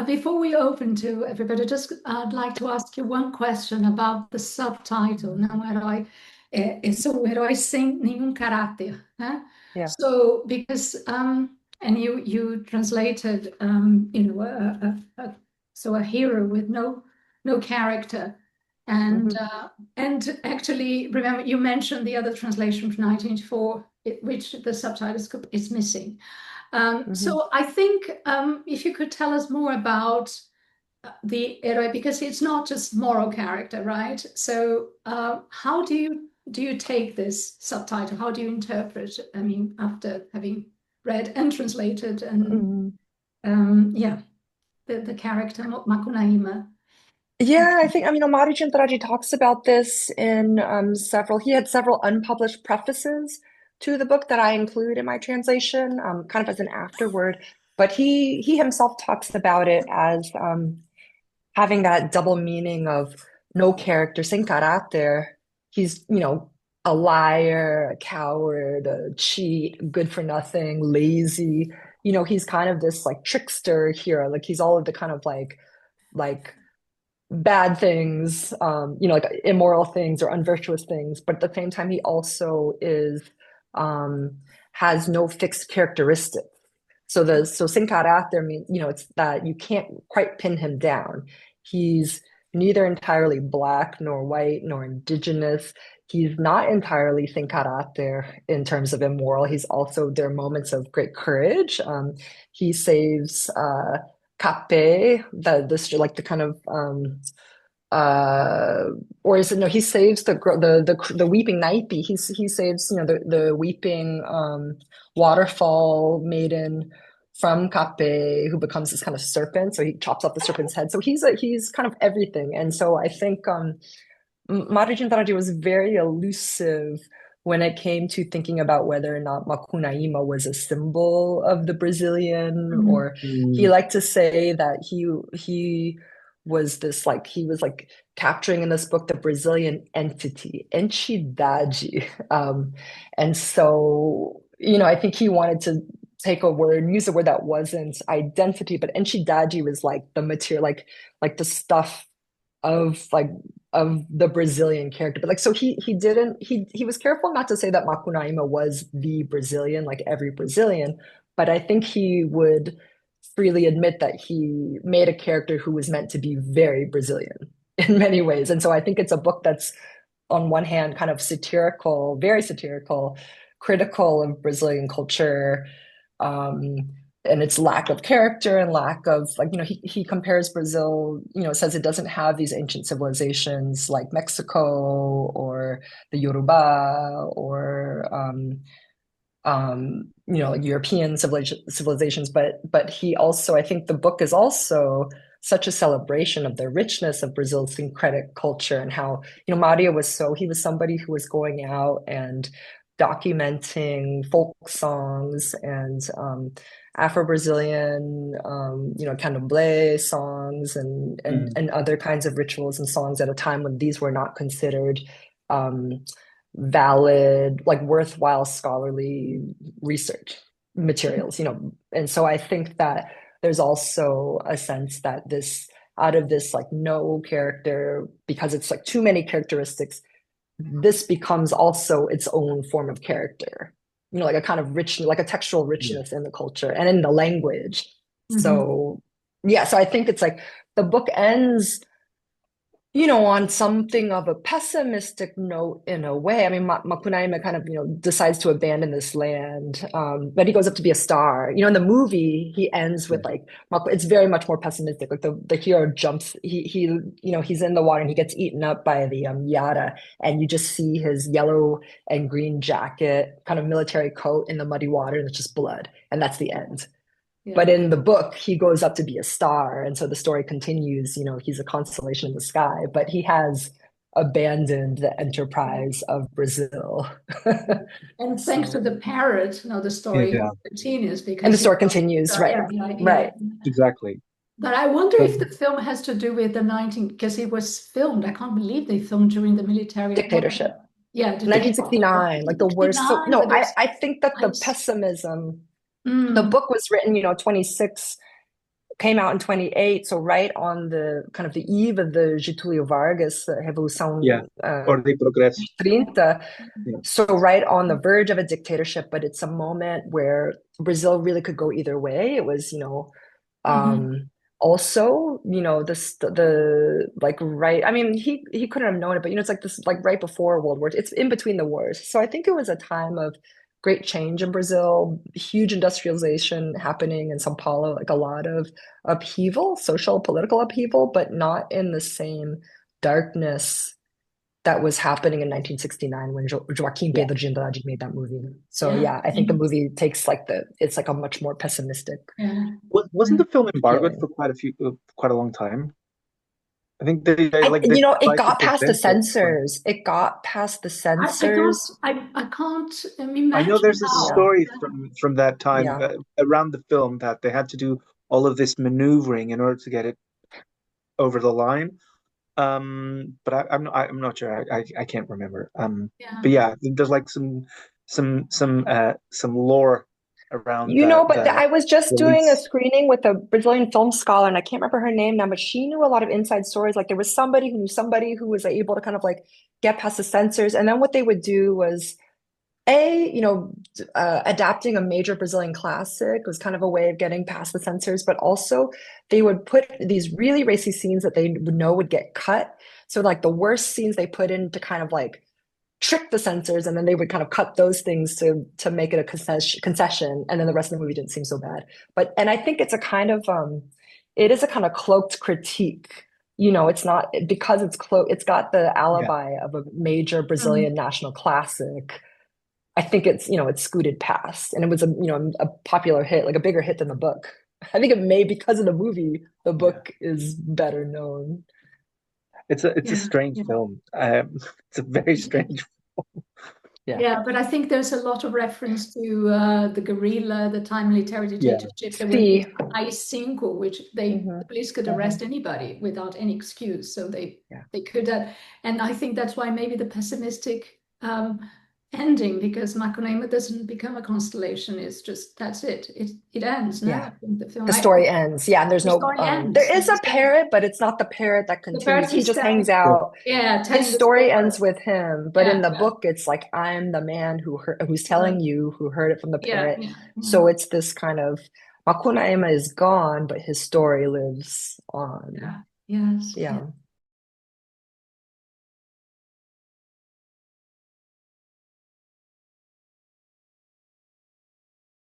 Before we open to everybody, just I'd like to ask you one question about the subtitle. Não herói, sou o herói sem nenhum caráter, né? Yeah. So because and you translated so a hero with no character, and Hmm. and actually remember you mentioned the other translation from 1984, which the subtitle is missing. Hmm. So I think if you could tell us more about the Eroe, because it's not just moral character, right? So how do you take this subtitle? How do you interpret? I mean, after having read and translated, and Hmm. yeah, the character Macunaíma. Yeah, I mean, Mário de Andrade talks about this in he had several unpublished prefaces to the book that I include in my translation, kind of as an afterword. But he himself talks about it as having that double meaning of no character, sem caráter. He's, a liar, a coward, a cheat, good for nothing, lazy. He's kind of this like trickster hero. Like he's all of the kind of like bad things, like immoral things or unvirtuous things. But at the same time, he also um, has no fixed characteristics. So sin carácter means, it's that you can't quite pin him down. He's neither entirely black nor white nor indigenous. He's not entirely sin carácter in terms of immoral. He's also there are moments of great courage. He saves Cape, like the kind of uh or is it no, he saves the weeping night bee. He saves, the weeping waterfall maiden from Cape, who becomes this kind of serpent. So he chops off the serpent's head. So he's kind of everything. And so I think Mário de Andrade was very elusive when it came to thinking about whether or not Macunaíma was a symbol of the Brazilian, Mhm. or he Mm. liked to say that he was this like he was like capturing in this book the Brazilian entity, entidade. And so, I think he wanted to take a word, use a word that wasn't identity, but entidade was like the material, like the stuff of like of the Brazilian character. But like so he didn't he was careful not to say that Macunaíma was the Brazilian, like every Brazilian, but I think he would freely admit that he made a character who was meant to be very Brazilian in many ways. And so I think it's a book that's on one hand kind of satirical, very satirical, critical of Brazilian culture, um, and its lack of character and lack of like, he compares Brazil, says it doesn't have these ancient civilizations like Mexico or the Yoruba or like European civilizations, but he also, I think the book is also such a celebration of the richness of Brazil's syncretic culture and how, he was somebody who was going out and documenting folk songs and Afro-Brazilian, candomblé songs Mm. and other kinds of rituals and songs at a time when these were not considered um, valid, like worthwhile scholarly research materials, And so I think that there's also a sense that out of this like no character, because it's like too many characteristics, this becomes also its own form of character, like a kind of rich, like a textual Yeah. richness in the culture and in the language. Mhm. So yeah, so I think it's like the book ends on something of a pessimistic note in a way. I mean, Macunaíma kind of, decides to abandon this land, but he goes up to be a star. In the movie, he ends Yeah. with like, it's very much more pessimistic. Like the hero jumps, he's in the water and he gets eaten up by the Yara, and you just see his yellow and green jacket, kind of military coat in the muddy water, and it's just blood, and that's the end. But Yeah. in the book, he goes up to be a star. And so the story continues, he's a constellation in the sky, but he has abandoned the enterprise of Brazil. And thanks to So, the parrot, the story Yeah, continues and the because story continues, right? yeah, yeah, yeah. Right. exactly. But I wonder So, if the film has to do with the 19, because it was filmed. I can't believe they filmed during the military. Dictatorship. Yeah, the dictatorship. 1969, like the worst. So 69 no, with I, those I think that the lights. pessimism, the Mm, book was written, 26 came out in 28, so right on the kind of the eve of the Getúlio Vargas Yeah. Revolução Or the Progresso. 30. Yeah. So right on the verge of a dictatorship, but it's a moment where Brazil really could go either way. It was, also, this the like right. I mean, he couldn't have known it, but it's like this like right before World War II. It's in between the wars. So I think it was a time of great change in Brazil, huge industrialization happening in São Paulo, like a lot of upheaval, social, political upheaval, but not in the same darkness that was happening in 1969 when Joaquim Yeah. Pedro de Andrade made that movie. So Yeah. yeah, I think the movie takes it's like a much more pessimistic Yeah. Wasn't the film embargoed feeling. for quite a long time? I think they I, like they it tried to got past the prevent it from. censors. It got past the I can't censors. I can't I know imagine there's a Yeah, how. story from that time yeah. around the film that they had to do all of this maneuvering in order to get it over the line. But I'm not sure. I can't remember. But Yeah. yeah, there's like some lore around the But I was just doing a release. screening with a Brazilian film scholar, and I can't remember her name now, but she knew a lot of inside stories. Like there was somebody who knew somebody who was able to kind of like get past the censors. And then what they would do was adapting a major Brazilian classic was kind of a way of getting past the censors, but also they would put these really racy scenes that they would know would get cut. So like the worst scenes they put in to kind of like trick the censors, and then they would kind of cut those things to make it a concession, and then the rest of the movie didn't seem so bad. And I think it is a kind of cloaked critique. It's not because it's cloaked. It's got the Yeah, alibi of a major Mm. Brazilian national classic. I think it's scooted past, and it was a popular hit, like a bigger hit than the book. I think it may because of the movie, the yeah. book is better known. It's a Yeah. strange Yeah. film. It's a very strange. Yeah. Yeah, but I think there's a lot of reference to the guerrilla, the time military Yeah, dictatorship. There were these See. AI-5, which the Hmm. police could Hmm. arrest anybody without any excuse. So Yeah. they could, and I think that's why maybe the pessimistic ending, because Macunaíma doesn't become a constellation. It's just that's it. It ends. No, Yeah. I think the film. The story ends. Yeah, and there's The no story ends. there is a parrot, but it's not the parrot that The parrot continues. He is just hangs telling, yeah, out. yeah, His telling the story story. ends with him, but in Yeah, the yeah, book, it's like I'm the man who's yeah, telling you who heard it from the yeah, parrot. yeah, yeah. So it's this kind of Macunaíma is gone, but his story lives on. Yeah. Yes. Yeah. Yeah.